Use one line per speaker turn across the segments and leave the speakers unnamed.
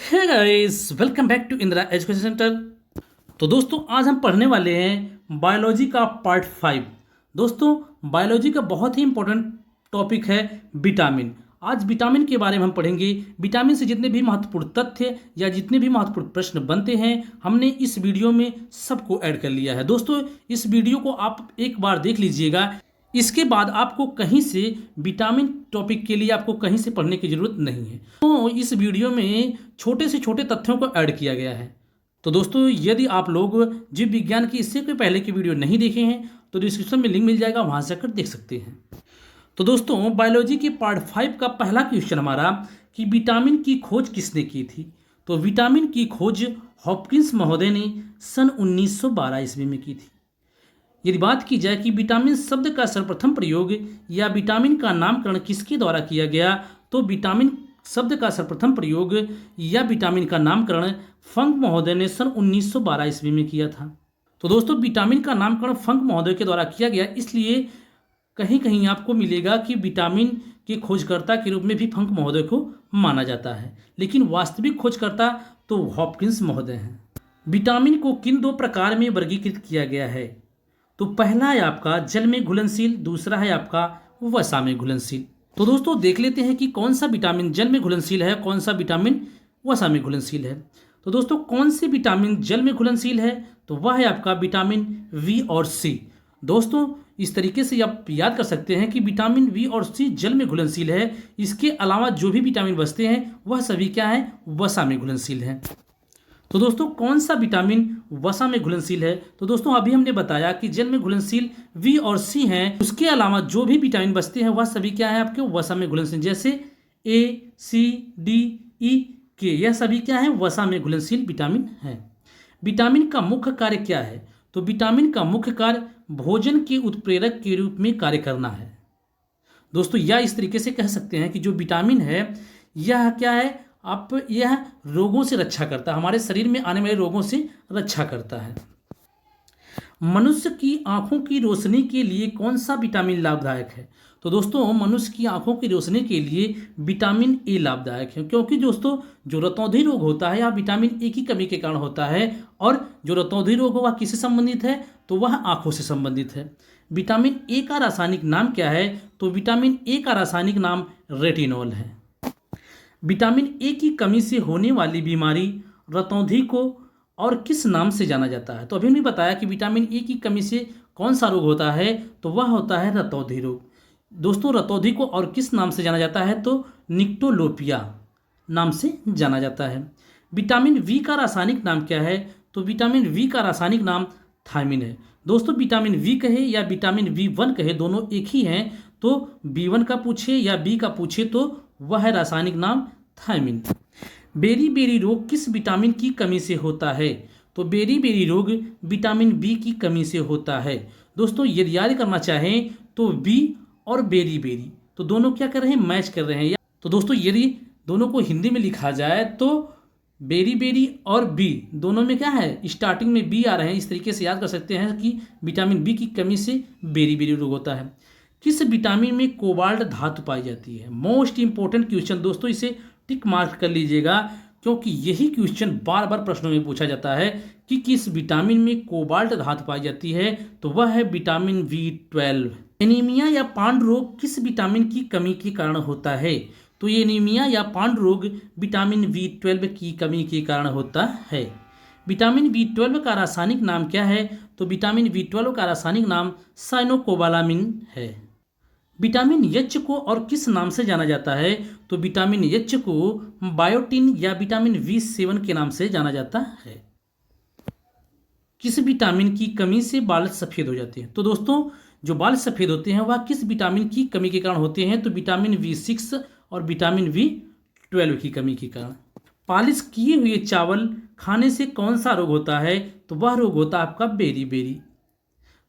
Hey guys, welcome back to Indira education centre. तो दोस्तों, आज हम पढ़ने वाले हैं बायोलॉजी का पार्ट 5। दोस्तों, बायोलॉजी का बहुत ही इंपॉर्टेंट टॉपिक है विटामिन। आज विटामिन के बारे में हम पढ़ेंगे। विटामिन से जितने भी महत्वपूर्ण तथ्य या जितने भी महत्वपूर्ण प्रश्न बनते हैं, हमने इस वीडियो में सबको ऐड कर लिया है। दोस्तों, इस वीडियो को आप एक बार देख लीजिएगा। इसके बाद आपको कहीं से विटामिन टॉपिक के लिए आपको कहीं से पढ़ने की जरूरत नहीं है। तो इस वीडियो में छोटे से छोटे तथ्यों को ऐड किया गया है। तो दोस्तों, यदि आप लोग जीव विज्ञान की इससे कोई पहले की वीडियो नहीं देखे हैं तो डिस्क्रिप्शन में लिंक मिल जाएगा, वहां से जाकर देख सकते हैं। तो दोस्तों, बायोलॉजी के पार्ट 5 का पहला क्वेश्चन हमारा कि विटामिन की खोज किसने की थी। तो विटामिन की खोज हॉपकिंस महोदय ने सन 1912 ईस्वी में की थी। यदि बात की जाए कि विटामिन शब्द का सर्वप्रथम प्रयोग या विटामिन का नामकरण किसके द्वारा किया गया, तो विटामिन शब्द का सर्वप्रथम प्रयोग या विटामिन का नामकरण फंक महोदय ने सन 1912 ईस्वी में किया था। तो दोस्तों, विटामिन का नामकरण फंक महोदय के द्वारा किया गया, इसलिए कहीं कहीं आपको मिलेगा कि विटामिन के खोजकर्ता के रूप में भी फंक महोदय को माना जाता है, लेकिन वास्तविक खोजकर्ता तो हॉपकिंस महोदय हैं। विटामिन को किन दो प्रकार में वर्गीकृत किया गया है, तो पहला है आपका जल में घुलनशील, दूसरा है आपका वसा में घुलनशील। तो दोस्तों, देख लेते हैं कि कौन सा विटामिन जल में घुलनशील है, कौन सा विटामिन वसा में घुलनशील है। तो दोस्तों, कौन सी विटामिन जल में घुलनशील है, तो वह है आपका विटामिन वी और सी। दोस्तों, इस तरीके से आप याद कर सकते हैं कि विटामिन वी और सी जल में घुलनशील है। इसके अलावा जो भी विटामिन बचते हैं वह सभी क्या है, वसा में घुलनशील है। तो दोस्तों, कौन सा विटामिन वसा में घुलनशील है, तो दोस्तों अभी हमने बताया कि जल में घुलनशील वी और सी हैं। उसके अलावा जो भी विटामिन बचते हैं वह सभी क्या है, आपके वसा में घुलनशील, जैसे ए, सी, डी, ई, के, यह सभी क्या है, वसा में घुलनशील विटामिन है। विटामिन का मुख्य कार्य क्या है, तो विटामिन का मुख्य कार्य भोजन के उत्प्रेरक के रूप में कार्य करना है। दोस्तों, यह इस तरीके से कह सकते हैं कि जो विटामिन है यह क्या है, आप यह रोगों से रक्षा करता है, हमारे शरीर में आने वाले रोगों से रक्षा करता है। मनुष्य की आंखों की रोशनी के लिए कौन सा विटामिन लाभदायक है, तो दोस्तों मनुष्य की आंखों की रोशनी के लिए विटामिन ए लाभदायक है, क्योंकि दोस्तों जो रतौंधी रोग होता है यह विटामिन ए की कमी के कारण होता है। और जो रतौंधी रोग वह किससे संबंधित है, तो वह आंखों से संबंधित है। विटामिन ए का रासायनिक नाम क्या है, तो विटामिन ए का रासायनिक नाम रेटिनॉल है। विटामिन ए की कमी से होने वाली बीमारी रतौंधी को और किस नाम से जाना जाता है, तो अभी हमने बताया कि विटामिन ए की कमी से कौन सा रोग होता है, तो वह होता है रतौंधी रोग। दोस्तों, रतौंधी को और किस नाम से जाना जाता है, तो निक्टोलोपिया नाम से जाना जाता है। विटामिन वी का रासायनिक नाम क्या है, तो विटामिन वी का रासायनिक नाम थायमिन है। दोस्तों, विटामिन वी कहे या विटामिन V1 कहे, दोनों एक ही हैं। तो B1 का पूछे या बी का पूछे तो वह है रासायनिक नाम थायमिन। बेरी बेरी रोग किस विटामिन की कमी से होता है, तो बेरी बेरी रोग विटामिन बी की कमी से होता है। दोस्तों, यदि याद करना चाहें तो बी और बेरी बेरी तो दोनों क्या कर रहे हैं, मैच कर रहे हैं। तो दोस्तों, यदि दोनों को हिंदी में लिखा जाए तो बेरी बेरी और बी दोनों में क्या है, स्टार्टिंग में बी आ रहे हैं। इस तरीके से याद कर सकते हैं कि विटामिन बी की कमी से बेरी बेरी रोग होता है। किस विटामिन में कोबाल्ट धातु पाई जाती है, मोस्ट इंपॉर्टेंट क्वेश्चन। दोस्तों, इसे टिक मार्क कर लीजिएगा, क्योंकि यही क्वेश्चन बार बार प्रश्नों में पूछा जाता है कि किस विटामिन में कोबाल्ट धातु पाई जाती है, तो वह है विटामिन B12। एनीमिया या पांडु रोग किस विटामिन की कमी के कारण होता है, तो ये एनीमिया या पांडु रोग विटामिन B12 की कमी के कारण होता है। विटामिन B12 का रासायनिक नाम क्या है, तो विटामिन B12 का रासायनिक नाम साइनोकोबालामिन है। विटामिन एच को और किस नाम से जाना जाता है, तो विटामिन एच को बायोटिन या विटामिन B7 के नाम से जाना जाता है। किस विटामिन की कमी से बाल सफ़ेद हो जाते हैं, तो दोस्तों जो बाल सफ़ेद होते हैं वह किस विटामिन की कमी के कारण होते हैं, तो विटामिन B6 और विटामिन B12 की कमी के कारण। पॉलिश किए हुए चावल खाने से कौन सा रोग होता है, तो वह रोग होता है आपका बेरी बेरी।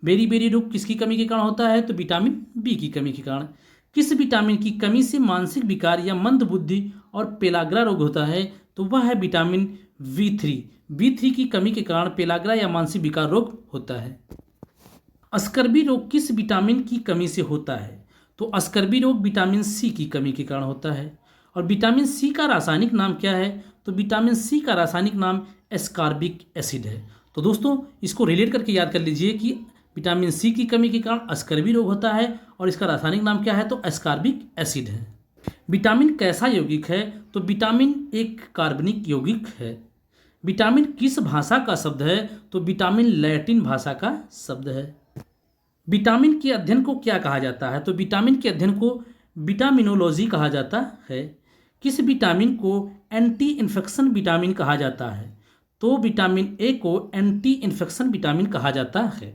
बेरी बेरी रोग किसकी कमी के कारण होता है, तो विटामिन बी की कमी के कारण। किस विटामिन की कमी से मानसिक विकार या मंद बुद्धि और पेलाग्रा रोग होता है, तो वह है विटामिन B3 की कमी के कारण पेलाग्रा या मानसिक विकार रोग होता है। अस्कर्बी रोग किस विटामिन की कमी से होता है, तो अस्कर्बी रोग विटामिन सी की कमी के कारण होता है। और विटामिन सी का रासायनिक नाम क्या है, तो विटामिन सी का रासायनिक नाम एस्कॉर्बिक एसिड है। तो दोस्तों इसको रिलेट करके याद कर लीजिए कि विटामिन सी की कमी के कारण स्कर्वी रोग होता है और इसका रासायनिक नाम क्या है, तो एस्कॉर्बिक एसिड है। विटामिन कैसा यौगिक है, तो विटामिन एक कार्बनिक यौगिक है। विटामिन किस भाषा का शब्द है, तो विटामिन लैटिन भाषा का शब्द है। विटामिन के अध्ययन को क्या कहा जाता है, तो विटामिन के अध्ययन को विटामिनोलॉजी कहा जाता है। किस विटामिन को एंटी इन्फेक्शन विटामिन कहा जाता है, तो विटामिन ए को एंटी इन्फेक्शन विटामिन कहा जाता है।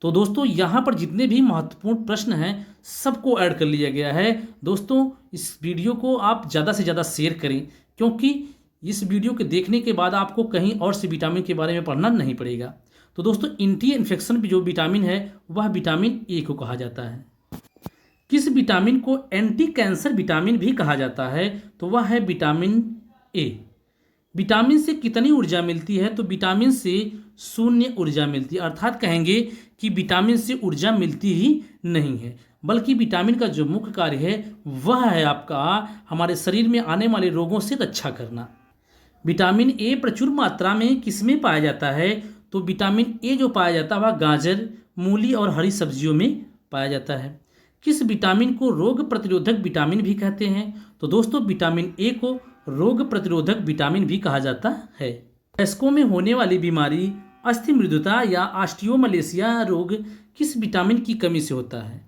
तो दोस्तों यहाँ पर जितने भी महत्वपूर्ण प्रश्न हैं सबको ऐड कर लिया गया है। दोस्तों इस वीडियो को आप ज़्यादा से ज़्यादा शेयर करें, क्योंकि इस वीडियो के देखने के बाद आपको कहीं और से विटामिन के बारे में पढ़ना नहीं पड़ेगा। तो दोस्तों एंटी इन्फेक्शन जो विटामिन है वह विटामिन ए को कहा जाता है। किस विटामिन को एंटी कैंसर विटामिन भी कहा जाता है, तो वह है विटामिन ए। विटामिन से कितनी ऊर्जा मिलती है, तो विटामिन से 0 ऊर्जा मिलती है। अर्थात कहेंगे कि विटामिन से ऊर्जा मिलती ही नहीं है, बल्कि विटामिन का जो मुख्य कार्य है वह है आपका हमारे शरीर में आने वाले रोगों से रक्षा करना। विटामिन ए प्रचुर मात्रा में किसमें पाया जाता है, तो विटामिन ए जो पाया जाता है वह गाजर, मूली और हरी सब्जियों में पाया जाता है। किस विटामिन को रोग प्रतिरोधक विटामिन भी कहते हैं, तो दोस्तों विटामिन ए को रोग प्रतिरोधक विटामिन भी कहा जाता है। वयस्कों में होने वाली बीमारी अस्थि मृदुता या ऑस्टियोमलेशिया रोग किस विटामिन की कमी से होता है,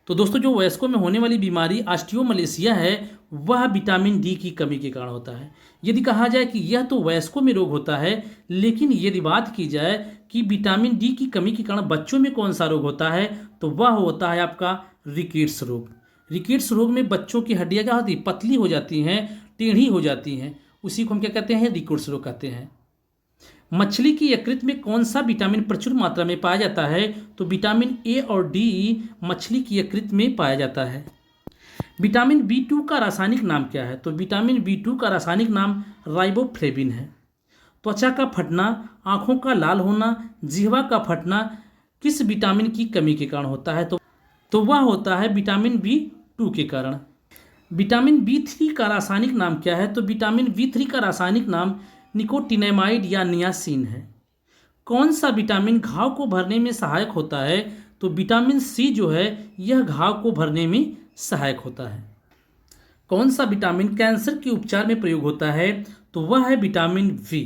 तो दोस्तों जो वयस्कों में होने वाली बीमारी ऑस्टियोमलेशिया है वह विटामिन डी की कमी के कारण होता है। यदि कहा जाए कि यह तो वयस्कों में रोग होता है, लेकिन यदि बात की जाए कि विटामिन डी की कमी के कारण बच्चों में कौन सा रोग होता है, तो वह होता है आपका रिकेट्स रोग। रिकेट्स रोग में बच्चों की हड्डियां क्या होती, पतली हो जाती हैं, टेढ़ी हो जाती हैं, उसी को हम क्या कहते हैं, रिकेट्स रोग कहते हैं। मछली की यकृत में कौन सा विटामिन प्रचुर मात्रा में पाया जाता है, तो विटामिन ए और डी मछली की यकृत में पाया जाता है। विटामिन B2 का रासायनिक नाम क्या है, तो विटामिन B2 का रासायनिक नाम राइबोफ्लेविन है। त्वचा का फटना, आंखों का लाल होना, जिह्वा का फटना किस विटामिन की कमी के कारण होता है, तो वह होता है विटामिन B2 के कारण। विटामिन B3 का रासायनिक नाम क्या है, तो विटामिन B3 का रासायनिक नाम निकोटिनेमाइड या नियासिन है। कौन सा विटामिन घाव को भरने में सहायक होता है, तो विटामिन सी जो है यह घाव को भरने में सहायक होता है। कौन सा विटामिन कैंसर के उपचार में प्रयोग होता है, तो वह है विटामिन बी।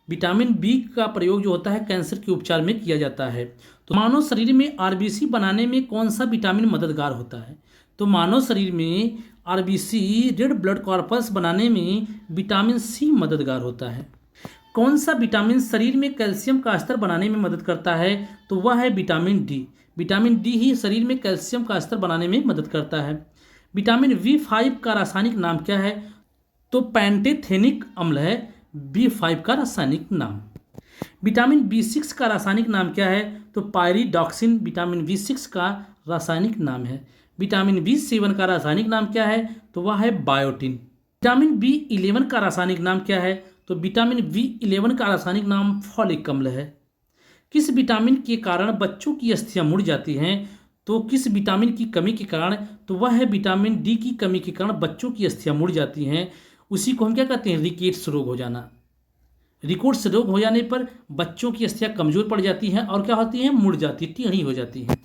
विटामिन बी का प्रयोग जो होता है कैंसर के उपचार में किया जाता है। तो मानव शरीर में आरबीसी बनाने में कौन सा विटामिन मददगार होता है, तो मानव शरीर में आरबीसी रेड ब्लड कॉर्पस बनाने में विटामिन सी मददगार होता है। कौन सा विटामिन शरीर में कैल्शियम का स्तर बनाने में मदद करता है, तो वह है विटामिन डी। विटामिन डी ही शरीर में कैल्शियम का स्तर बनाने में मदद करता है। विटामिन B5 का रासायनिक नाम क्या है, तो पैंटेथेनिक अम्ल है B5 का रासायनिक नाम। विटामिन B6 का रासायनिक नाम क्या है, तो पायरिडॉक्सिन विटामिन B6 का रासायनिक नाम है। विटामिन B7 का रासायनिक नाम क्या है, तो वह है बायोटिन। विटामिन B11 का रासायनिक नाम क्या है, तो विटामिन B11 का रासायनिक नाम फॉलिक अम्ल है। किस विटामिन के कारण बच्चों की अस्थियां मुड़ जाती हैं, तो किस विटामिन की कमी के कारण, तो वह है विटामिन डी की कमी के कारण बच्चों की अस्थियां मुड़ जाती हैं। उसी को हम क्या कहते हैं, रिकेट्स रोग हो जाना। रिकेट्स रोग हो जाने पर बच्चों की अस्थियां कमजोर पड़ जाती हैं और क्या होती हैं, मुड़ जाती, टेढ़ी हो जाती हैं।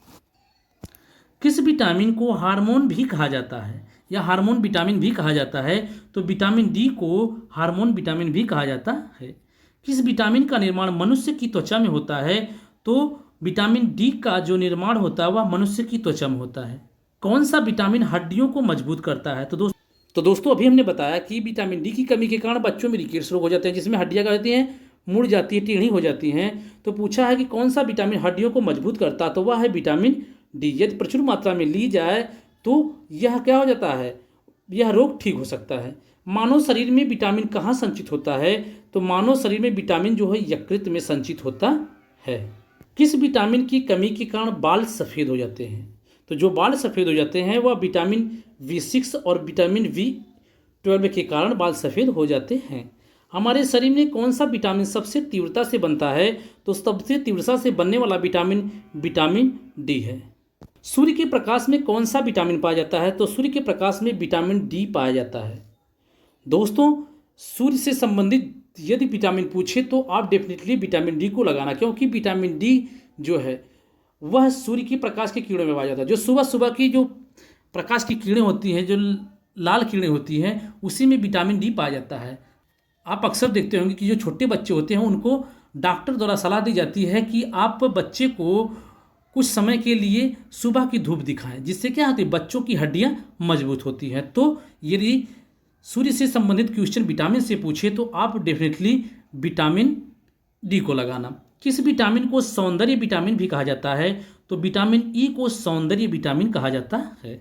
किस विटामिन को हार्मोन भी कहा जाता है या हार्मोन विटामिन भी कहा जाता है, तो विटामिन डी को हार्मोन विटामिन भी कहा जाता है। किस विटामिन का निर्माण मनुष्य की त्वचा में होता है, तो विटामिन डी का जो निर्माण होता है वह मनुष्य की त्वचा में होता है। कौन सा विटामिन हड्डियों को मजबूत करता है, तो दोस्तों अभी हमने बताया कि विटामिन डी की कमी के कारण बच्चों में रिकेट्स रोग हो जाते हैं, जिसमें हड्डियां क्या होती हैं, मुड़ जाती है, टेढ़ी हो जाती हैं। तो पूछा है कि कौन सा विटामिन हड्डियों को मजबूत करता है, तो वह है विटामिन डी। यदि प्रचुर मात्रा में ली जाए तो यह क्या हो जाता है, यह रोग ठीक हो सकता है। मानव शरीर में विटामिन कहाँ संचित होता है, तो मानव शरीर में विटामिन जो है यकृत में संचित होता है। किस विटामिन की कमी के कारण बाल सफ़ेद हो जाते हैं, तो जो बाल सफ़ेद हो जाते हैं वह विटामिन B6 और विटामिन B12 के कारण बाल सफ़ेद हो जाते हैं। हमारे शरीर में कौन सा विटामिन सबसे तीव्रता से बनता है, तो सबसे तीव्रता से बनने वाला विटामिन विटामिन डी है। सूर्य के प्रकाश में कौन सा विटामिन पाया जाता है, तो सूर्य के प्रकाश में विटामिन डी पाया जाता है। दोस्तों सूर्य से संबंधित यदि विटामिन पूछे तो आप डेफिनेटली विटामिन डी को लगाना, क्योंकि विटामिन डी जो है वह सूर्य की प्रकाश की किरणों में पाया जाता है। जो सुबह सुबह की जो प्रकाश की किरणें होती हैं, जो लाल किरणें होती हैं, उसी में विटामिन डी पाया जाता है। आप अक्सर देखते होंगे कि जो छोटे बच्चे होते हैं उनको डॉक्टर द्वारा सलाह दी जाती है कि आप बच्चे को कुछ समय के लिए सुबह की धूप दिखाएं, जिससे क्या होती है, बच्चों की हड्डियां मजबूत होती हैं। तो यदि सूर्य से संबंधित क्वेश्चन विटामिन से पूछे तो आप डेफिनेटली विटामिन डी को लगाना। किस विटामिन को सौंदर्य विटामिन भी कहा जाता है? तो विटामिन ई को सौंदर्य विटामिन कहा जाता है।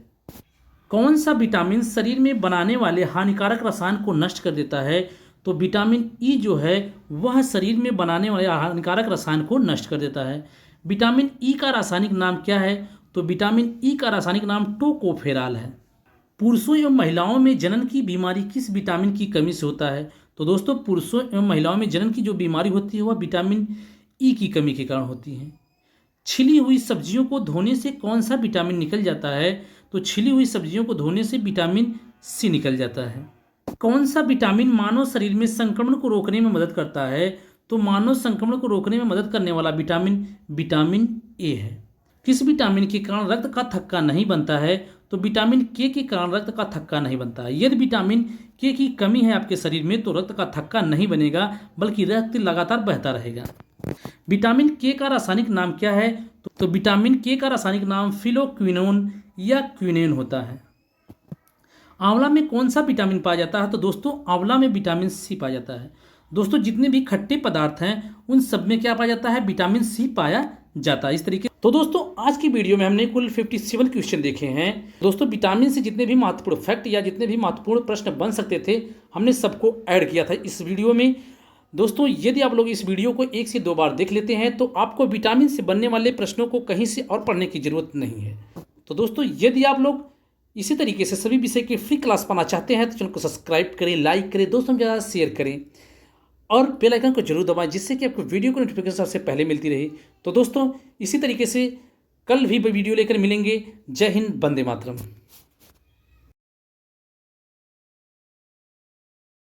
कौन सा विटामिन शरीर में बनाने वाले हानिकारक रसायन को नष्ट कर देता है? तो विटामिन ई जो है वह शरीर में बनाने वाले हानिकारक रसायन को नष्ट कर देता है। विटामिन ई का रासायनिक नाम क्या है? तो विटामिन ई का रासायनिक नाम टोकोफेरॉल है। पुरुषों एवं महिलाओं में जनन की बीमारी किस विटामिन की कमी से होता है? तो दोस्तों, पुरुषों एवं महिलाओं में जनन की जो बीमारी होती है वह विटामिन ई की कमी के कारण होती है। छिली हुई सब्जियों को धोने से कौन सा विटामिन निकल जाता है? तो छिली हुई सब्जियों को धोने से विटामिन सी निकल जाता है। कौन सा विटामिन मानव शरीर में संक्रमण को रोकने में मदद करता है? तो मानव संक्रमण को रोकने में मदद करने वाला विटामिन विटामिन ए है। किस विटामिन के कारण रक्त का थक्का नहीं बनता है? तो विटामिन के कारण रक्त का थक्का नहीं बनता है। यदि विटामिन के की कमी है आपके शरीर में तो रक्त का थक्का नहीं बनेगा, बल्कि रक्त लगातार बहता रहेगा। विटामिन के का रासायनिक नाम क्या है? तो विटामिन के का रासायनिक नाम फिलोक्विनोन या क्विनेन होता है। आंवला में कौन सा विटामिन पाया जाता है? तो दोस्तों, आंवला में विटामिन सी पाया जाता है। दोस्तों, जितने भी खट्टे पदार्थ हैं उन सब में क्या पाया जाता है? विटामिन सी पाया जाता है। इस तरीके तो दोस्तों, आज की वीडियो में हमने कुल 57 क्वेश्चन देखे हैं। दोस्तों, विटामिन से जितने भी महत्वपूर्ण फैक्ट या जितने भी महत्वपूर्ण प्रश्न बन सकते थे हमने सबको ऐड किया था इस वीडियो में। दोस्तों, यदि आप लोग इस वीडियो को 1 से 2 बार देख लेते हैं तो आपको विटामिन से बनने वाले प्रश्नों को कहीं से और पढ़ने की जरूरत नहीं है। तो दोस्तों, यदि आप लोग इसी तरीके से सभी विषय की फ्री क्लास पाना चाहते हैं तो चैनल को सब्सक्राइब करें, लाइक करें, दोस्तों में ज़्यादा शेयर करें और बेल आइकन को जरूर दबाएं, जिससे कि आपको वीडियो की नोटिफिकेशन सबसे पहले मिलती रहे। तो दोस्तों, इसी तरीके से कल भी वीडियो लेकर मिलेंगे। जय हिंद, वंदे मातरम।